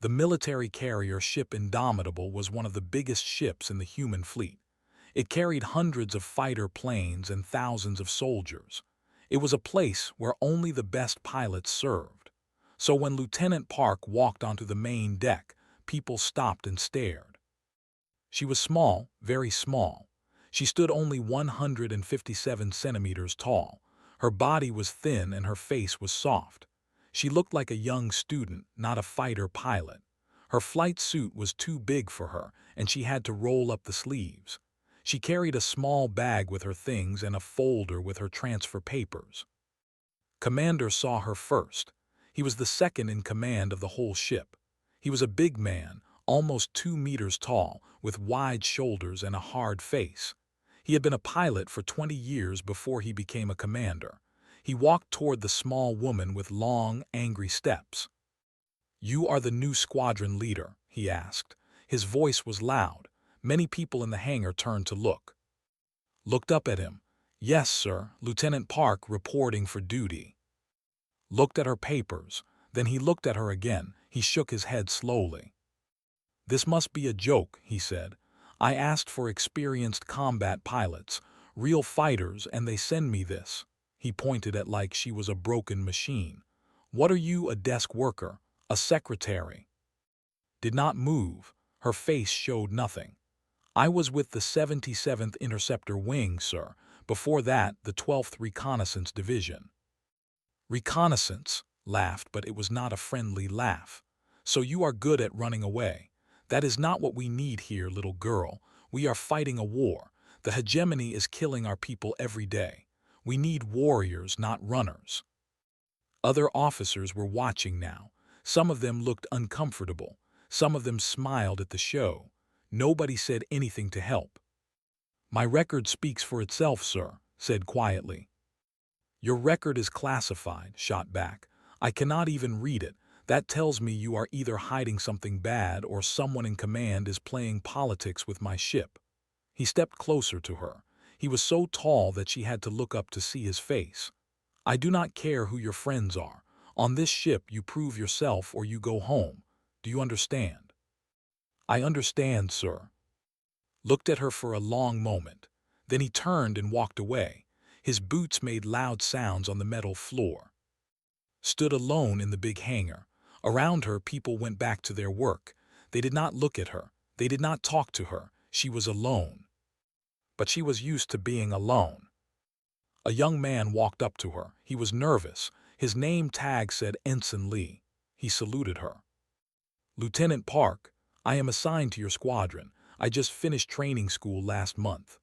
The military carrier ship Indomitable was one of the biggest ships in the human fleet. It carried hundreds of fighter planes and thousands of soldiers. It was a place where only the best pilots served. So when Lieutenant Park walked onto the main deck, people stopped and stared. She was small, very small. She stood only 157 centimeters tall. Her body was thin and her face was soft. She looked like a young student, not a fighter pilot. Her flight suit was too big for her, and she had to roll up the sleeves. She carried a small bag with her things and a folder with her transfer papers. Commander saw her first. He was the second in command of the whole ship. He was a big man, almost 2 meters tall, with wide shoulders and a hard face. He had been a pilot for 20 years before he became a commander. He walked toward the small woman with long, angry steps. "You are the new squadron leader," he asked. His voice was loud. Many people in the hangar turned to looked up at him. "Yes, sir, Lieutenant Park reporting for duty." Looked at her papers. Then he looked at her again. He shook his head slowly. "This must be a joke," he said. "I asked for experienced combat pilots, real fighters, and they send me this." He pointed at like she was a broken machine. "What are you, a desk worker? A secretary?" Did not move. Her face showed nothing. "I was with the 77th Interceptor Wing, sir. Before that, the 12th Reconnaissance Division." "Reconnaissance," laughed, but it was not a friendly laugh. "So you are good at running away. That is not what we need here, little girl. We are fighting a war. The hegemony is killing our people every day. We need warriors, not runners." Other officers were watching now. Some of them looked uncomfortable. Some of them smiled at the show. Nobody said anything to help. "My record speaks for itself, sir," said quietly. "Your record is classified," shot back. "I cannot even read it. That tells me you are either hiding something bad or someone in command is playing politics with my ship." He stepped closer to her. He was so tall that she had to look up to see his face. "I do not care who your friends are. On this ship you prove yourself or you go home. Do you understand?" "I understand, sir." Looked at her for a long moment. Then he turned and walked away. His boots made loud sounds on the metal floor. Stood alone in the big hangar. Around her, people went back to their work. They did not look at her. They did not talk to her. She was alone. But she was used to being alone. A young man walked up to her. He was nervous. His name tag said Ensign Lee. He saluted her. "Lieutenant Park, I am assigned to your squadron. I just finished training school last month."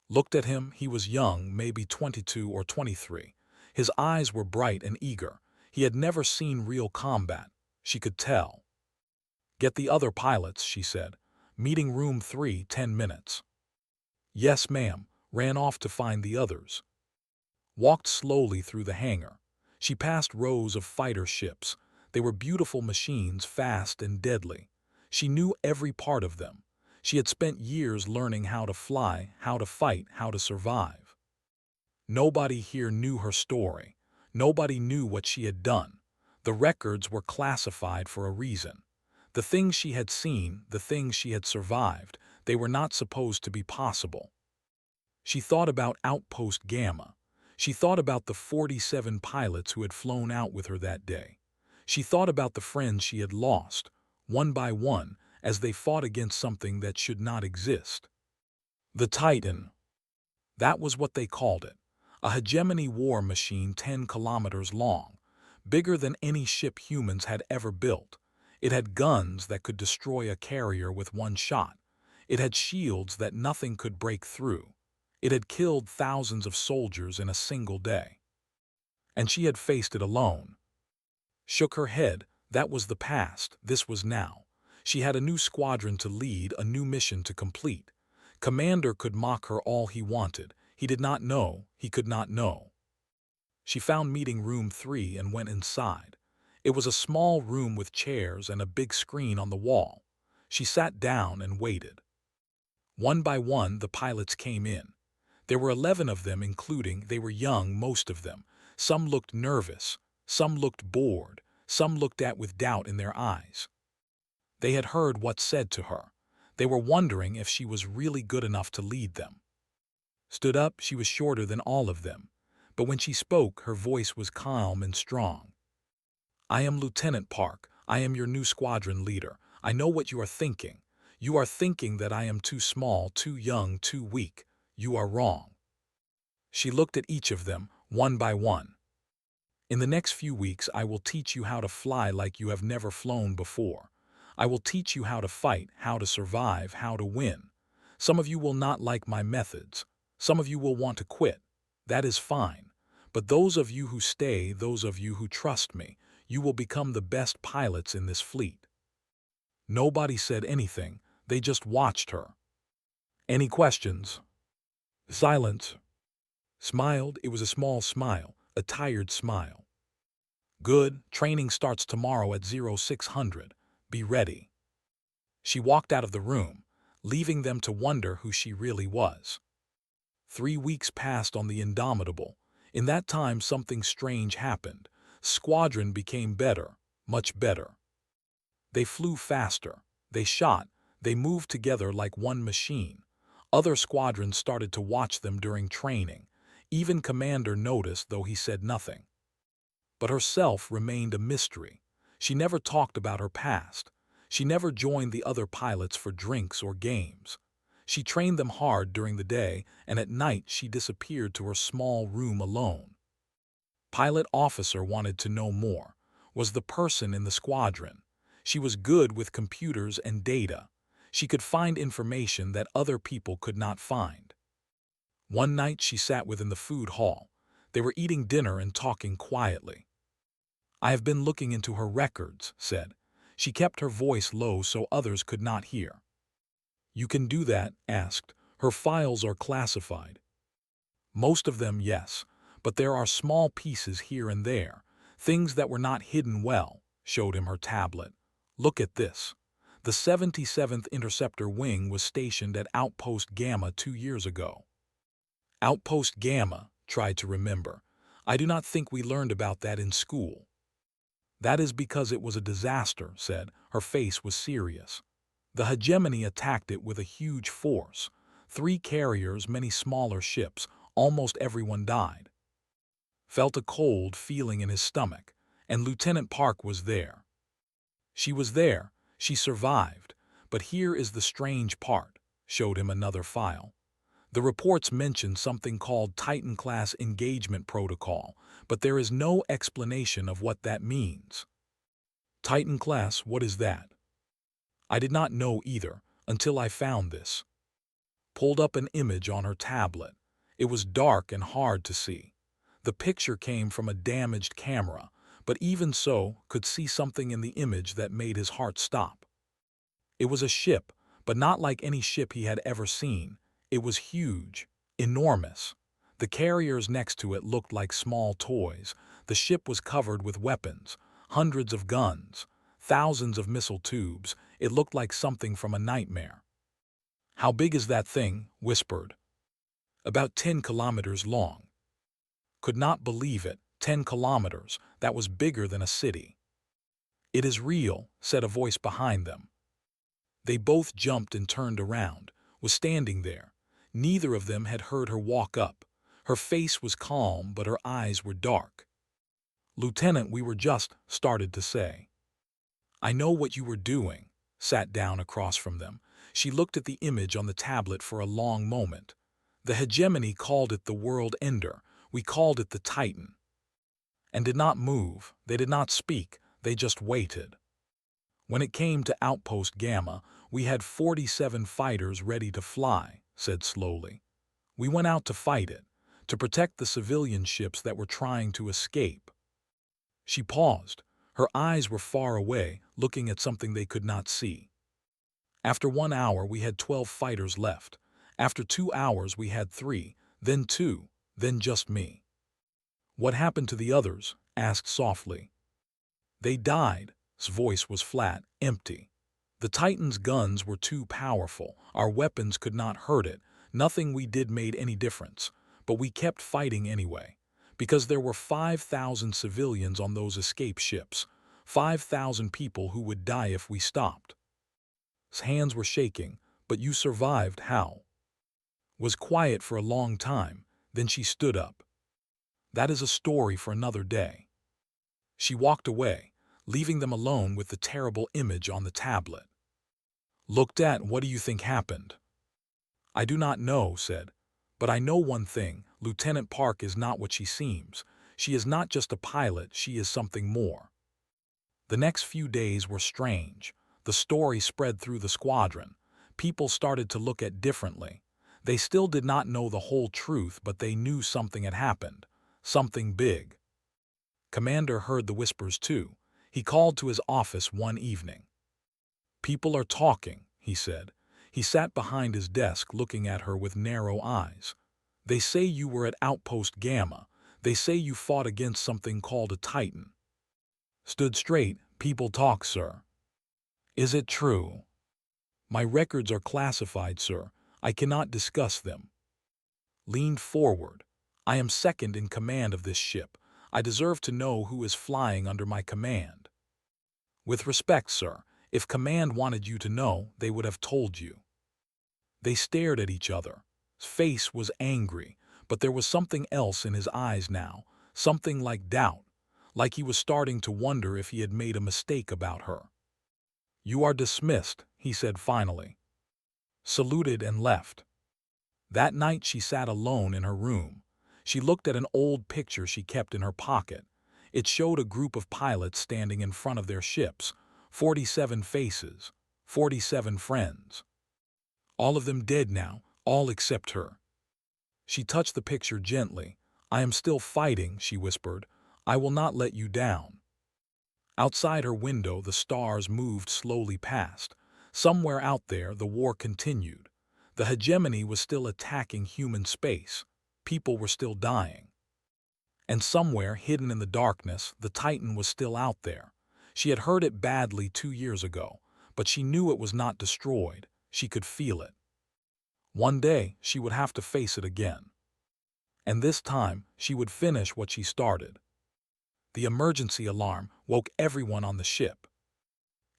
Looked at him. He was young, maybe 22 or 23. His eyes were bright and eager. He had never seen real combat. She could tell. "Get the other pilots," she said. "Meeting room 3, 10 minutes." "Yes, ma'am." Ran off to find the others. Walked slowly through the hangar. She passed rows of fighter ships. They were beautiful machines, fast and deadly. She knew every part of them. She had spent years learning how to fly, how to fight, how to survive. Nobody here knew her story. Nobody knew what she had done. The records were classified for a reason. The things she had seen, the things she had survived, they were not supposed to be possible. She thought about Outpost Gamma. She thought about the 47 pilots who had flown out with her that day. She thought about the friends she had lost, one by one, as they fought against something that should not exist. The Titan. That was what they called it. A hegemony war machine 10 kilometers long, bigger than any ship humans had ever built. It had guns that could destroy a carrier with one shot. It had shields that nothing could break through. It had killed thousands of soldiers in a single day. And she had faced it alone. Shook her head. That was the past. This was now. She had a new squadron to lead, a new mission to complete. Commander could mock her all he wanted. He did not know. He could not know. She found meeting room 3 and went inside. It was a small room with chairs and a big screen on the wall. She sat down and waited. One by one, the pilots came in. There were 11 of them, including they were young, most of them. Some looked nervous. Some looked bored. Some looked at with doubt in their eyes. They had heard what said to her. They were wondering if she was really good enough to lead them. Stood up, she was shorter than all of them, but when she spoke, her voice was calm and strong. I am Lieutenant Park. I am your new squadron leader. I know what you are thinking. You are thinking that I am too small, too young, too weak. You are wrong. She looked at each of them, one by one. In the next few weeks, I will teach you how to fly like you have never flown before. I will teach you how to fight, how to survive, how to win. Some of you will not like my methods. Some of you will want to quit. That is fine. But those of you who stay, those of you who trust me, you will become the best pilots in this fleet. Nobody said anything. They just watched her. Any questions? Silence. Smiled. It was a small smile, a tired smile. Good. Training starts tomorrow at 0600. Be ready. She walked out of the room, leaving them to wonder who she really was. 3 weeks passed on the Indomitable. In that time, something strange happened. Squadron became better, much better. They flew faster. They shot. They moved together like one machine. Other squadrons started to watch them during training. Even Commander noticed, though he said nothing. But herself remained a mystery. She never talked about her past. She never joined the other pilots for drinks or games. She trained them hard during the day, and at night she disappeared to her small room alone. Pilot officer wanted to know more. Was the person in the squadron. She was good with computers and data. She could find information that other people could not find. One night she sat within the food hall. They were eating dinner and talking quietly. I have been looking into her records, said. She kept her voice low so others could not hear. You can do that, asked. Her files are classified. Most of them, yes, but there are small pieces here and there, things that were not hidden well, showed him her tablet. Look at this. The 77th Interceptor Wing was stationed at Outpost Gamma 2 years ago. Outpost Gamma, tried to remember. I do not think we learned about that in school. That is because it was a disaster, said. Her face was serious. The hegemony attacked it with a huge force. 3 carriers, many smaller ships, almost everyone died. Felt a cold feeling in his stomach, and Lieutenant Park was there. She was there, she survived, but here is the strange part, showed him another file. The reports mention something called Titan-class engagement protocol, but there is no explanation of what that means. Titan-class, what is that? I did not know either, until I found this. Pulled up an image on her tablet. It was dark and hard to see. The picture came from a damaged camera, but even so, could see something in the image that made his heart stop. It was a ship, but not like any ship he had ever seen. It was huge, enormous. The carriers next to it looked like small toys. The ship was covered with weapons, hundreds of guns, thousands of missile tubes. It looked like something from a nightmare. How big is that thing? Whispered. About 10 kilometers long. Could not believe it. 10 kilometers. That was bigger than a city. It is real, said a voice behind them. They both jumped and turned around, was standing there. Neither of them had heard her walk up. Her face was calm, but her eyes were dark. Lieutenant, we were just, started to say. I know what you were doing, sat down across from them. She looked at the image on the tablet for a long moment. The hegemony called it the world ender. We called it the Titan. And did not move. They did not speak. They just waited. When it came to Outpost Gamma, we had 47 fighters ready to fly, said slowly. We went out to fight it, to protect the civilian ships that were trying to escape. She paused. Her eyes were far away, looking at something they could not see. After 1 hour, we had 12 fighters left. After 2 hours, we had 3, then 2, then just me. What happened to the others? Asked softly. They died. His voice was flat, empty. The Titan's guns were too powerful. Our weapons could not hurt it. Nothing we did made any difference. But we kept fighting anyway. Because there were 5,000 civilians on those escape ships. 5,000 people who would die if we stopped. His hands were shaking. "But you survived, how?" Was quiet for a long time, then she stood up. "That is a story for another day." She walked away, leaving them alone with the terrible image on the tablet. Looked at, "What do you think happened?" "I do not know," said. "But I know one thing, Lieutenant Park is not what she seems. She is not just a pilot, she is something more." The next few days were strange. The story spread through the squadron. People started to look at differently. They still did not know the whole truth, but they knew something had happened. Something big. Commander heard the whispers too. He called to his office one evening. "People are talking," he said. He sat behind his desk looking at her with narrow eyes. "They say you were at Outpost Gamma. They say you fought against something called a Titan." Stood straight. "People talk, sir." "Is it true?" "My records are classified, sir. I cannot discuss them." Leaned forward. "I am second in command of this ship. I deserve to know who is flying under my command." "With respect, sir, if command wanted you to know, they would have told you." They stared at each other. His face was angry, but there was something else in his eyes now, something like doubt, like he was starting to wonder if he had made a mistake about her. "You are dismissed," he said finally. Saluted and left. That night she sat alone in her room. She looked at an old picture she kept in her pocket. It showed a group of pilots standing in front of their ships, 47 faces, 47 friends. All of them dead now, all except her. She touched the picture gently. "I am still fighting," she whispered. "I will not let you down." Outside her window, the stars moved slowly past. Somewhere out there, the war continued. The hegemony was still attacking human space. People were still dying. And somewhere, hidden in the darkness, the Titan was still out there. She had heard it badly 2 years ago, but she knew it was not destroyed. She could feel it. One day, she would have to face it again. And this time, she would finish what she started. The emergency alarm woke everyone on the ship.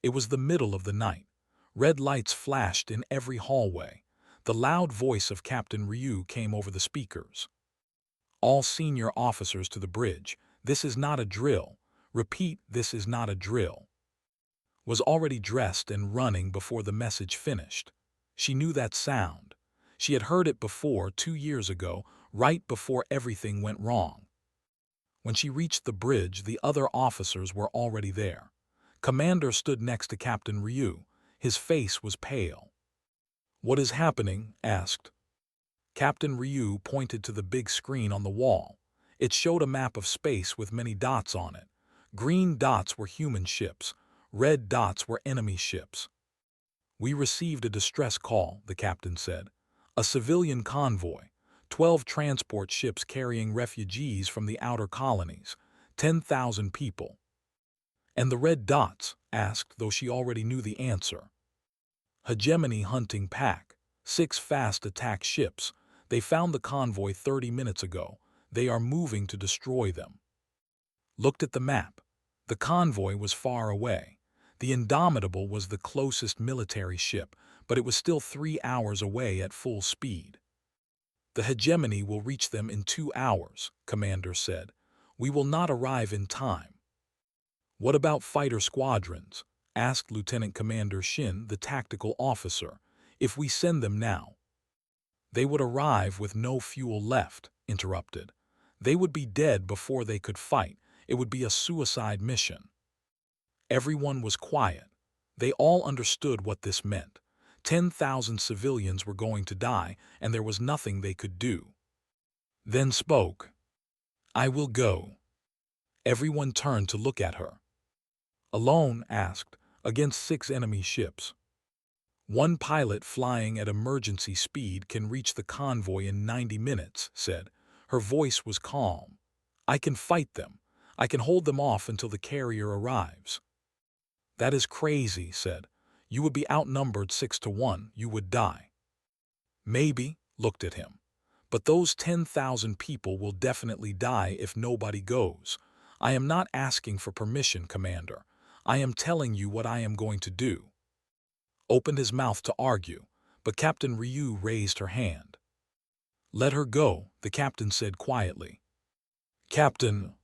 It was the middle of the night. Red lights flashed in every hallway. The loud voice of Captain Ryu came over the speakers. "All senior officers to the bridge. This is not a drill. Repeat, this is not a drill." Was already dressed and running before the message finished. She knew that sound. She had heard it before 2 years ago, right before everything went wrong. When she reached the bridge, the other officers were already there. Commander stood next to Captain Ryu. His face was pale. "What is happening?" asked. Captain Ryu pointed to the big screen on the wall. It showed a map of space with many dots on it. Green dots were human ships. Red dots were enemy ships. "We received a distress call," the captain said. "A civilian convoy. 12 transport ships carrying refugees from the outer colonies. 10,000 people." "And the red dots?" asked, though she already knew the answer. "Hegemony hunting pack. 6 fast attack ships. They found the convoy 30 minutes ago. They are moving to destroy them." Looked at the map. The convoy was far away. The Indomitable was the closest military ship, but it was still 3 hours away at full speed. "The hegemony will reach them in 2 hours, Commander said. "We will not arrive in time." "What about fighter squadrons?" asked Lieutenant Commander Shin, the tactical officer. "If we send them now?" "They would arrive with no fuel left," interrupted. "They would be dead before they could fight. It would be a suicide mission." Everyone was quiet. They all understood what this meant. 10,000 civilians were going to die, and there was nothing they could do. Then spoke. "I will go." Everyone turned to look at her. "Alone?" asked. "Against 6 enemy ships. One pilot flying at emergency speed can reach the convoy in 90 minutes, said. Her voice was calm. "I can fight them. I can hold them off until the carrier arrives." "That is crazy," said. "You would be outnumbered 6-1, you would die." "Maybe," looked at him. "But those 10,000 people will definitely die if nobody goes. I am not asking for permission, Commander. I am telling you what I am going to do." opened his mouth to argue, but Captain Ryu raised her hand. "Let her go," the captain said quietly. "Captain,"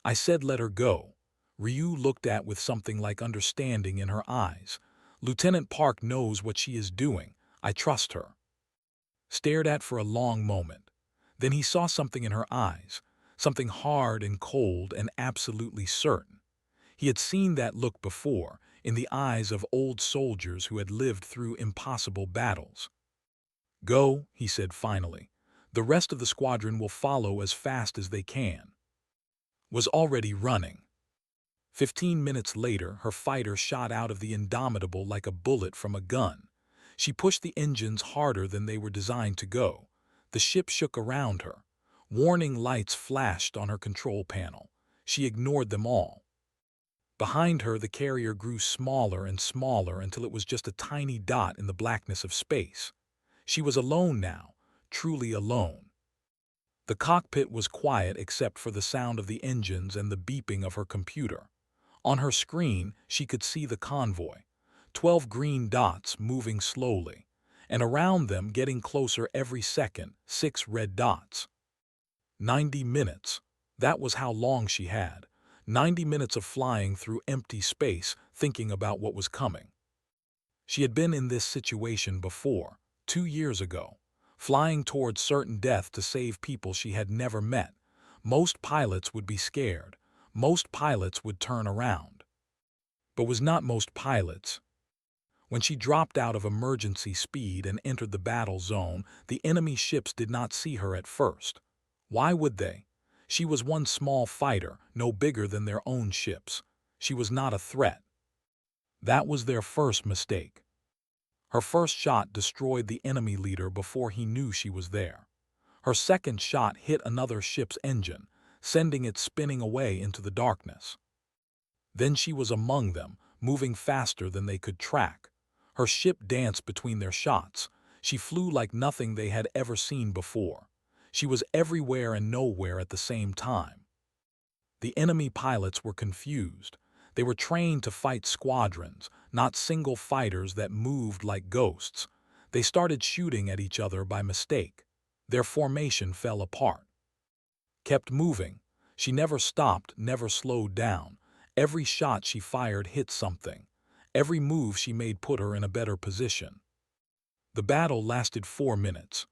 I said, "let her go." Ryu looked at with something like understanding in her eyes. "Lieutenant Park knows what she is doing. I trust her." Stared at for a long moment. Then he saw something in her eyes, something hard and cold and absolutely certain. He had seen that look before, in the eyes of old soldiers who had lived through impossible battles. "Go," he said finally. "The rest of the squadron will follow as fast as they can." Was already running. 15 minutes later, her fighter shot out of the Indomitable like a bullet from a gun. She pushed the engines harder than they were designed to go. The ship shook around her. Warning lights flashed on her control panel. She ignored them all. Behind her, the carrier grew smaller and smaller until it was just a tiny dot in the blackness of space. She was alone now, truly alone. The cockpit was quiet except for the sound of the engines and the beeping of her computer. On her screen, she could see the convoy, 12 green dots moving slowly, and around them, getting closer every second, 6 red dots. 90 minutes. That was how long she had. 90 minutes of flying through empty space, thinking about what was coming. She had been in this situation before, 2 years ago, flying towards certain death to save people she had never met. Most pilots would be scared. Most pilots would turn around. But was not most pilots. When she dropped out of emergency speed and entered the battle zone, the enemy ships did not see her at first. Why would they? She was one small fighter, no bigger than their own ships. She was not a threat. That was their first mistake. Her first shot destroyed the enemy leader before he knew she was there. Her second shot hit another ship's engine, sending it spinning away into the darkness. Then she was among them, moving faster than they could track. Her ship danced between their shots. She flew like nothing they had ever seen before. She was everywhere and nowhere at the same time. The enemy pilots were confused. They were trained to fight squadrons, not single fighters that moved like ghosts. They started shooting at each other by mistake. Their formation fell apart. Kept moving. She never stopped, never slowed down. Every shot she fired hit something. Every move she made put her in a better position. The battle lasted 4 minutes.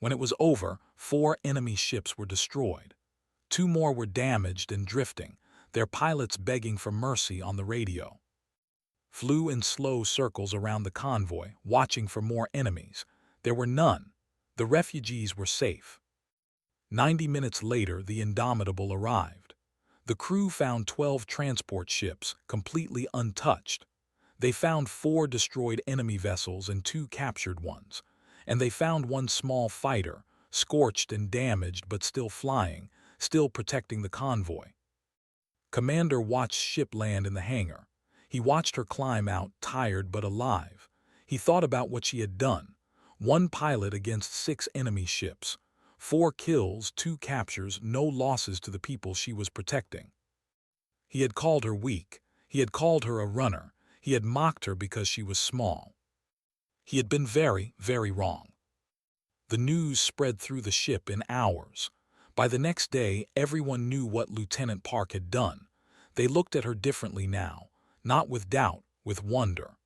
When it was over, 4 enemy ships were destroyed. 2 more were damaged and drifting, their pilots begging for mercy on the radio. Flew in slow circles around the convoy, watching for more enemies. There were none. The refugees were safe. 90 minutes later, the Indomitable arrived. The crew found 12 transport ships, completely untouched. They found 4 destroyed enemy vessels and 2 captured ones. And they found 1 small fighter, scorched and damaged but still flying, still protecting the convoy. Commander watched ship land in the hangar. He watched her climb out, tired but alive. He thought about what she had done. 1 pilot against 6 enemy ships. 4 kills, 2 captures, no losses to the people she was protecting. He had called her weak. He had called her a runner. He had mocked her because she was small. He had been very, very wrong. The news spread through the ship in hours. By the next day, everyone knew what Lieutenant Park had done. They looked at her differently now, not with doubt, with wonder.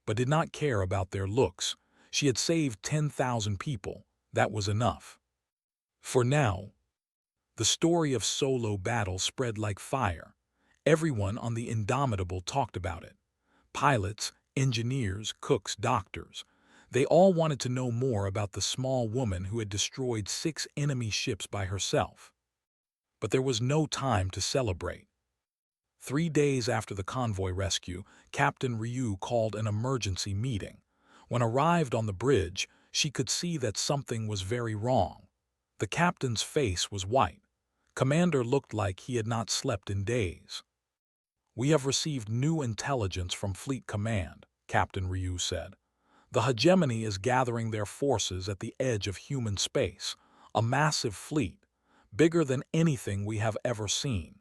But did not care about their looks. She had saved 10,000 people. That was enough. For now, the story of solo battle spread like fire. Everyone on the Indomitable talked about it. Pilots, engineers, cooks, doctors. They all wanted to know more about the small woman who had destroyed 6 enemy ships by herself. But there was no time to celebrate. 3 days after the convoy rescue, Captain Ryu called an emergency meeting. When arrived on the bridge, she could see that something was very wrong. The captain's face was white. Commander looked like he had not slept in days. "We have received new intelligence from Fleet Command," Captain Ryu said. "The hegemony is gathering their forces at the edge of human space, a massive fleet, bigger than anything we have ever seen."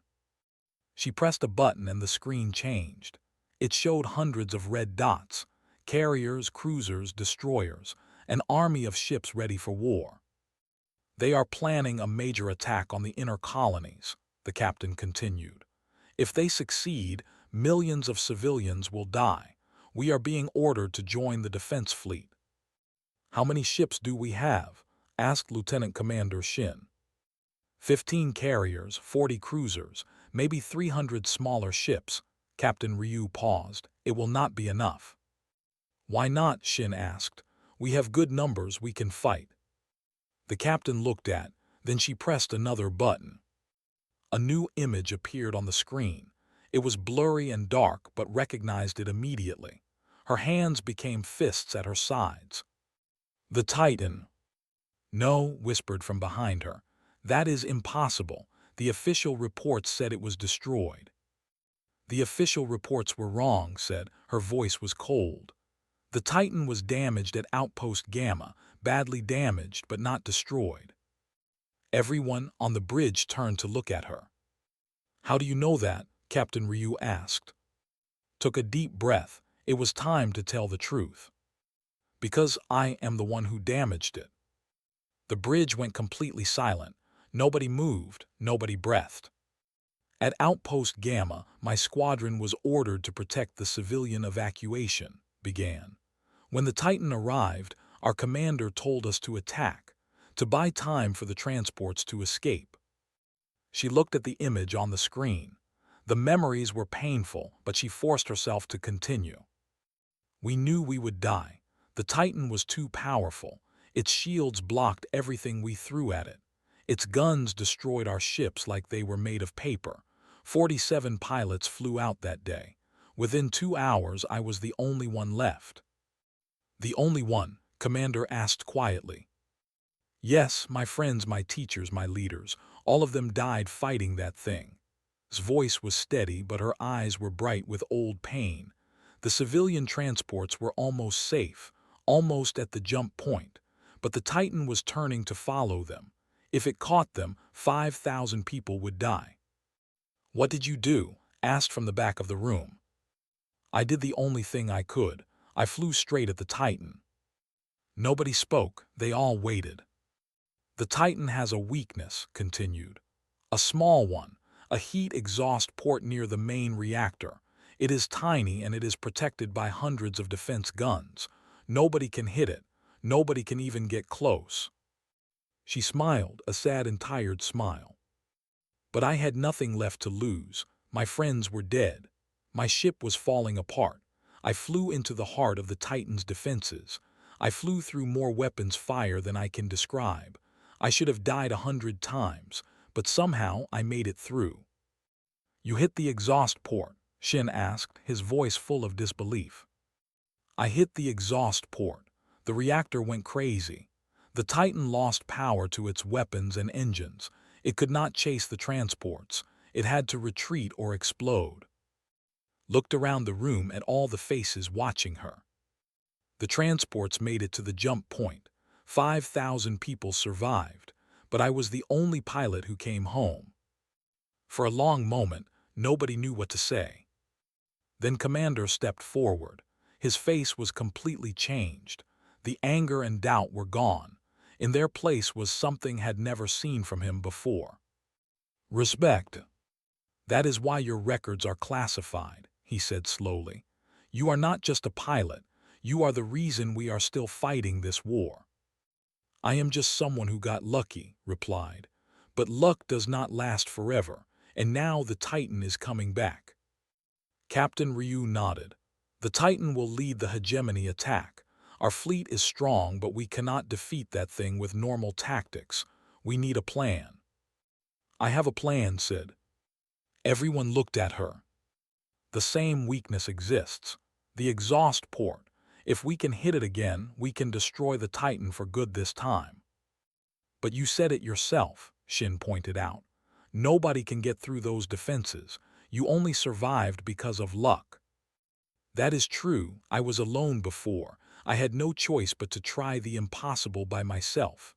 She pressed a button and the screen changed. It showed hundreds of red dots, carriers, cruisers, destroyers, an army of ships ready for war. They are planning a major attack on the inner colonies, the captain continued. If they succeed, millions of civilians will die. We are being ordered to join the defense fleet. How many ships do we have? Asked Lieutenant Commander Shin. 15 carriers, 40 cruisers, maybe 300 smaller ships. Captain Ryu paused. It will not be enough. Why not? Shin asked. We have good numbers, we can fight. The captain looked at, then she pressed another button. A new image appeared on the screen. It was blurry and dark, but recognized it immediately. Her hands became fists at her sides. The Titan. No, whispered from behind her. That is impossible. The official reports said it was destroyed. The official reports were wrong, said. Her voice was cold. The Titan was damaged at Outpost Gamma, badly damaged but not destroyed. Everyone on the bridge turned to look at her. How do you know that? Captain Ryu asked. Took a deep breath. It was time to tell the truth. Because I am the one who damaged it. The bridge went completely silent. Nobody moved, nobody breathed. At Outpost Gamma, my squadron was ordered to protect the civilian evacuation began. When the Titan arrived, our commander told us to attack, to buy time for the transports to escape. She looked at the image on the screen. The memories were painful, but she forced herself to continue. We knew we would die. The Titan was too powerful. Its shields blocked everything we threw at it. Its guns destroyed our ships like they were made of paper. 47 pilots flew out that day. Within 2 hours, I was the only one left. The only one? Commander asked quietly. Yes, my friends, my teachers, my leaders, all of them died fighting that thing. His voice was steady, but her eyes were bright with old pain. The civilian transports were almost safe, almost at the jump point, but the Titan was turning to follow them. If it caught them, 5,000 people would die. What did you do? Asked from the back of the room. I did the only thing I could. I flew straight at the Titan. Nobody spoke. They all waited. The Titan has a weakness, continued. A small one, a heat exhaust port near the main reactor. It is tiny and it is protected by hundreds of defense guns. Nobody can hit it. Nobody can even get close. She smiled, a sad and tired smile. But I had nothing left to lose. My friends were dead. My ship was falling apart. I flew into the heart of the Titan's defenses. I flew through more weapons fire than I can describe. I should have died 100 times, but somehow I made it through. You hit the exhaust port? Shin asked, his voice full of disbelief. I hit the exhaust port. The reactor went crazy. The Titan lost power to its weapons and engines. It could not chase the transports. It had to retreat or explode. Looked around the room at all the faces watching her. The transports made it to the jump point. 5,000 people survived, but I was the only pilot who came home. For a long moment, nobody knew what to say. Then Commander stepped forward. His face was completely changed. The anger and doubt were gone. In their place was something had never seen from him before. Respect. That is why your records are classified, he said slowly. You are not just a pilot. You are the reason we are still fighting this war. I am just someone who got lucky, replied. But luck does not last forever, and now the Titan is coming back. Captain Ryu nodded. The Titan will lead the hegemony attack. Our fleet is strong, but we cannot defeat that thing with normal tactics. We need a plan. I have a plan, said. Everyone looked at her. The same weakness exists. The exhaust port. If we can hit it again, we can destroy the Titan for good this time. But you said it yourself, Shin pointed out. Nobody can get through those defenses. You only survived because of luck. That is true. I was alone before. I had no choice but to try the impossible by myself.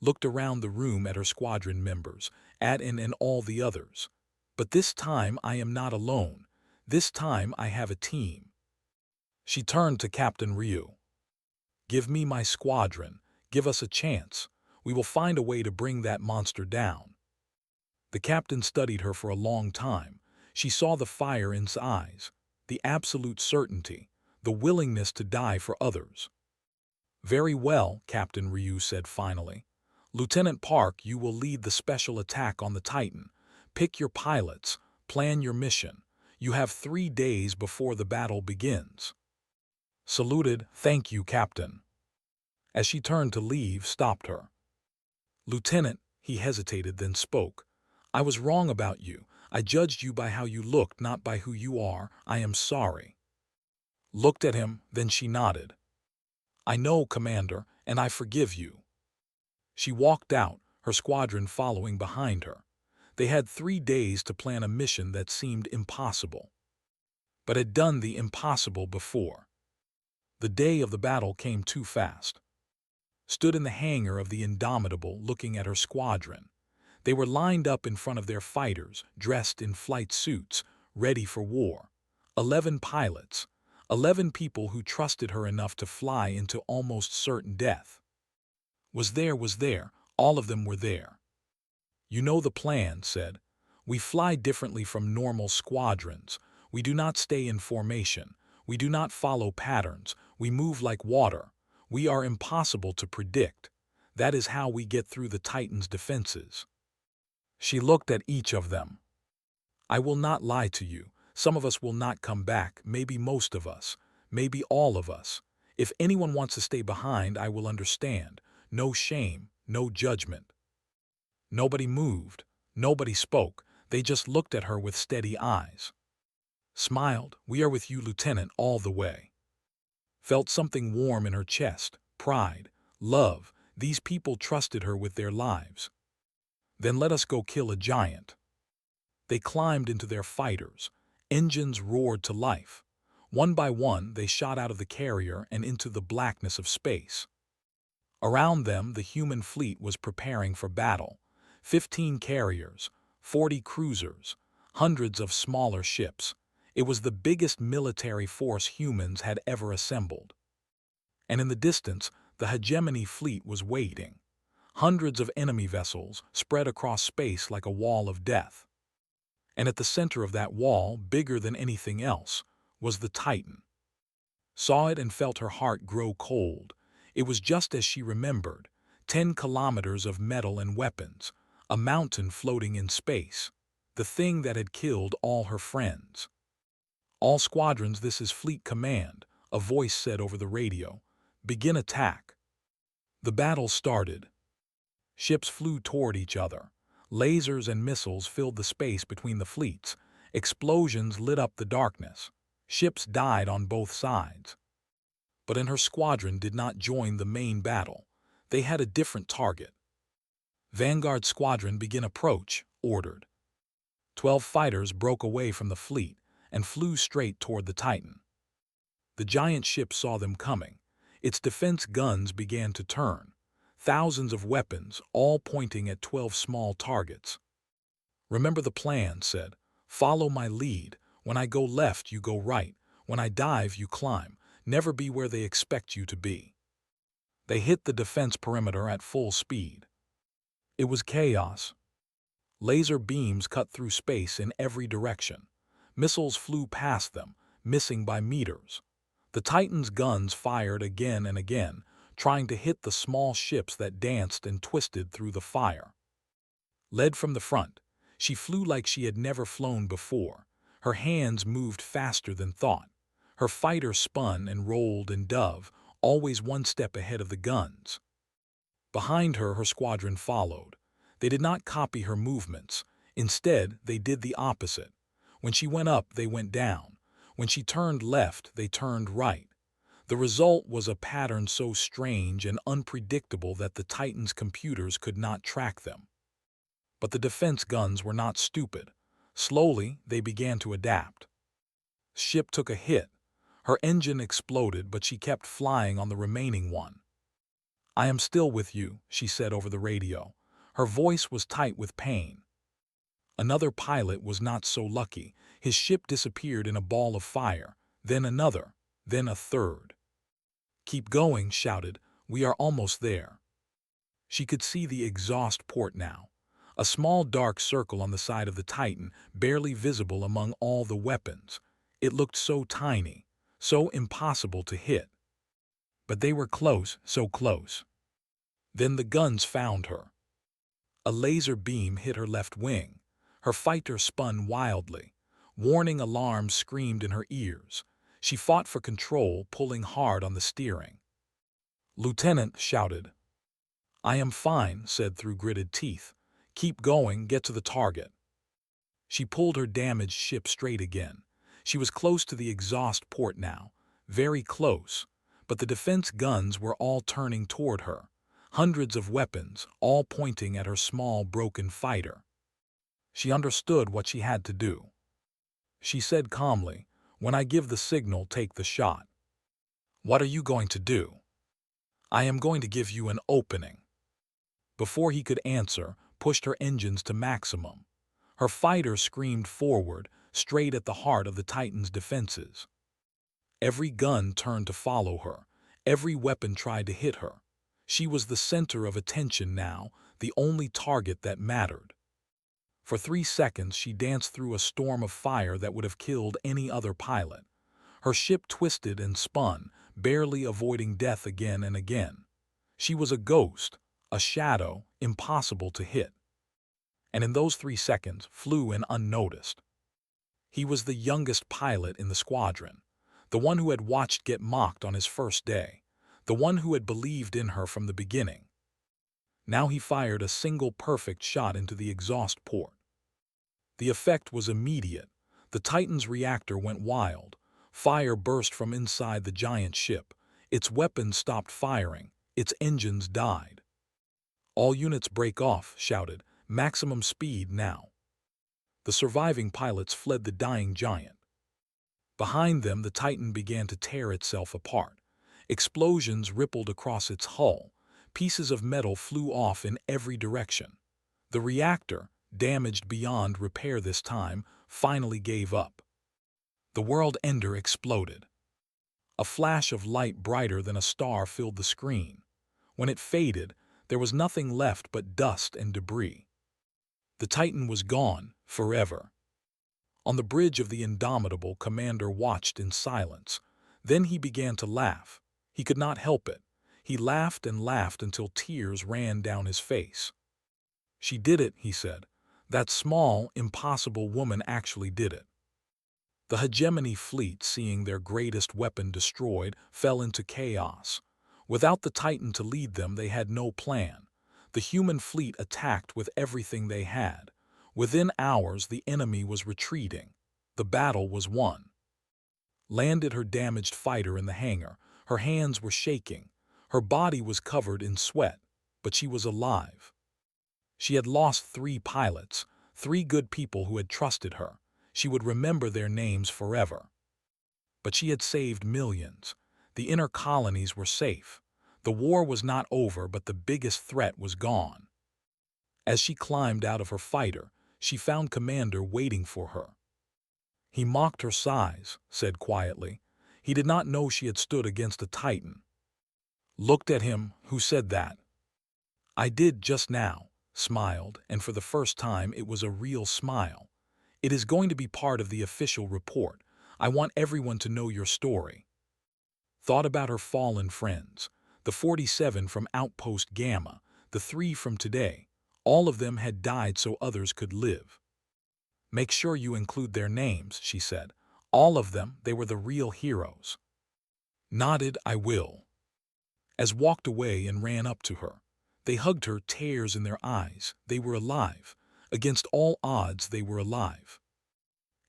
Looked around the room at her squadron members, at and all the others. But this time I am not alone. This time I have a team." She turned to Captain Ryu. "Give me my squadron. Give us a chance. We will find a way to bring that monster down." The captain studied her for a long time. She saw the fire in his eyes, the absolute certainty, the willingness to die for others. "Very well," Captain Ryu said finally. "Lieutenant Park, you will lead the special attack on the Titan. Pick your pilots, plan your mission. You have 3 days before the battle begins." Saluted, "Thank you, Captain." As she turned to leave, stopped her. "Lieutenant," he hesitated, then spoke. "I was wrong about you. I judged you by how you looked, not by who you are. I am sorry." Looked at him, then she nodded. "I know, Commander, and I forgive you." She walked out, her squadron following behind her. They had 3 days to plan a mission that seemed impossible, but had done the impossible before. The day of the battle came too fast. Stood in the hangar of the Indomitable looking at her squadron. They were lined up in front of their fighters, dressed in flight suits, ready for war. 11 pilots, 11 people who trusted her enough to fly into almost certain death. Was there, all of them were there. "You know the plan," said. "We fly differently from normal squadrons. We do not stay in formation. We do not follow patterns. We move like water. We are impossible to predict. That is how we get through the Titan's defenses." She looked at each of them. "I will not lie to you. Some of us will not come back, maybe most of us, maybe all of us. If anyone wants to stay behind, I will understand. No shame, no judgment." Nobody moved, nobody spoke. They just looked at her with steady eyes. Smiled, "We are with you, Lieutenant, all the way." Felt something warm in her chest, pride, love. These people trusted her with their lives. "Then let us go kill a giant." They climbed into their fighters. Engines roared to life. One by one, they shot out of the carrier and into the blackness of space. Around them, the human fleet was preparing for battle. 15 carriers, 40 cruisers, hundreds of smaller ships. It was the biggest military force humans had ever assembled. And in the distance, the hegemony fleet was waiting. Hundreds of enemy vessels spread across space like a wall of death. And at the center of that wall, bigger than anything else, was the Titan. Saw it and felt her heart grow cold. It was just as she remembered. 10 kilometers of metal and weapons, a mountain floating in space, the thing that had killed all her friends. "All squadrons, this is Fleet Command," a voice said over the radio. "Begin attack." The battle started. Ships flew toward each other. Lasers and missiles filled the space between the fleets. Explosions lit up the darkness. Ships died on both sides. But in her squadron did not join the main battle. They had a different target. "Vanguard Squadron, begin approach," ordered. 12 fighters broke away from the fleet and flew straight toward the Titan. The giant ship saw them coming. Its defense guns began to turn. Thousands of weapons, all pointing at 12 small targets. "Remember the plan," said. "Follow my lead. When I go left, you go right. When I dive, you climb. Never be where they expect you to be." They hit the defense perimeter at full speed. It was chaos. Laser beams cut through space in every direction. Missiles flew past them, missing by meters. The Titan's guns fired again and again, trying to hit the small ships that danced and twisted through the fire. Led from the front, she flew like she had never flown before. Her hands moved faster than thought. Her fighter spun and rolled and dove, always one step ahead of the guns. Behind her, her squadron followed. They did not copy her movements. Instead, they did the opposite. When she went up, they went down. When she turned left, they turned right. The result was a pattern so strange and unpredictable that the Titan's computers could not track them. But the defense guns were not stupid. Slowly, they began to adapt. Ship took a hit. Her engine exploded, but she kept flying on the remaining one. "I am still with you," she said over the radio. Her voice was tight with pain. Another pilot was not so lucky. His ship disappeared in a ball of fire, then another, then a third. "Keep going," shouted. "We are almost there." She could see the exhaust port now, a small dark circle on the side of the Titan, barely visible among all the weapons. It looked so tiny, so impossible to hit. But they were close, so close. Then the guns found her. A laser beam hit her left wing. Her fighter spun wildly. Warning alarms screamed in her ears. She fought for control, pulling hard on the steering. "Lieutenant," shouted. "I am fine," said through gritted teeth. "Keep going, get to the target." She pulled her damaged ship straight again. She was close to the exhaust port now, very close, but the defense guns were all turning toward her. Hundreds of weapons, all pointing at her small, broken fighter. She understood what she had to do. She said calmly, "When I give the signal, take the shot." "What are you going to do?" "I am going to give you an opening." Before he could answer, pushed her engines to maximum. Her fighter screamed forward, straight at the heart of the Titan's defenses. Every gun turned to follow her. Every weapon tried to hit her. She was the center of attention now, the only target that mattered. For 3 seconds she danced through a storm of fire that would have killed any other pilot. Her ship twisted and spun, barely avoiding death again and again. She was a ghost, a shadow, impossible to hit. And in those 3 seconds flew in unnoticed. He was the youngest pilot in the squadron, the one who had watched get mocked on his first day, the one who had believed in her from the beginning. Now he fired a single perfect shot into the exhaust port. The effect was immediate. The Titan's reactor went wild. Fire burst from inside the giant ship. Its weapons stopped firing. Its engines died. "All units break off," shouted. "Maximum speed now." The surviving pilots fled the dying giant. Behind them, the Titan began to tear itself apart. Explosions rippled across its hull. Pieces of metal flew off in every direction. The reactor, damaged beyond repair this time, finally gave up. The world ender exploded. A flash of light brighter than a star filled the screen. When it faded, there was nothing left but dust and debris. The Titan was gone, forever. On the bridge of the Indomitable, Commander watched in silence. Then he began to laugh. He could not help it. He laughed and laughed until tears ran down his face. "She did it," he said. "That small, impossible woman actually did it." The hegemony fleet, seeing their greatest weapon destroyed, fell into chaos. Without the Titan to lead them, they had no plan. The human fleet attacked with everything they had. Within hours, the enemy was retreating. The battle was won. Landed her damaged fighter in the hangar. Her hands were shaking. Her body was covered in sweat, but she was alive. She had lost 3 pilots, 3 good people who had trusted her. She would remember their names forever. But she had saved millions. The inner colonies were safe. The war was not over, but the biggest threat was gone. As she climbed out of her fighter, she found Commander waiting for her. He mocked her size, said quietly. He did not know she had stood against a Titan. Looked at him. "Who said that?" "I did just now," smiled, and for the first time it was a real smile. "It is going to be part of the official report. I want everyone to know your story." Thought about her fallen friends, the 47 from Outpost Gamma, the 3 from today. All of them had died so others could live. "Make sure you include their names," she said. "All of them, they were the real heroes." Nodded, "I will." As walked away and ran up to her. They hugged her, tears in their eyes. They were alive. Against all odds, they were alive.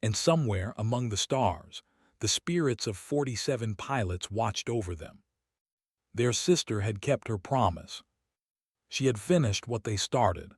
And somewhere among the stars, the spirits of 47 pilots watched over them. Their sister had kept her promise. She had finished what they started.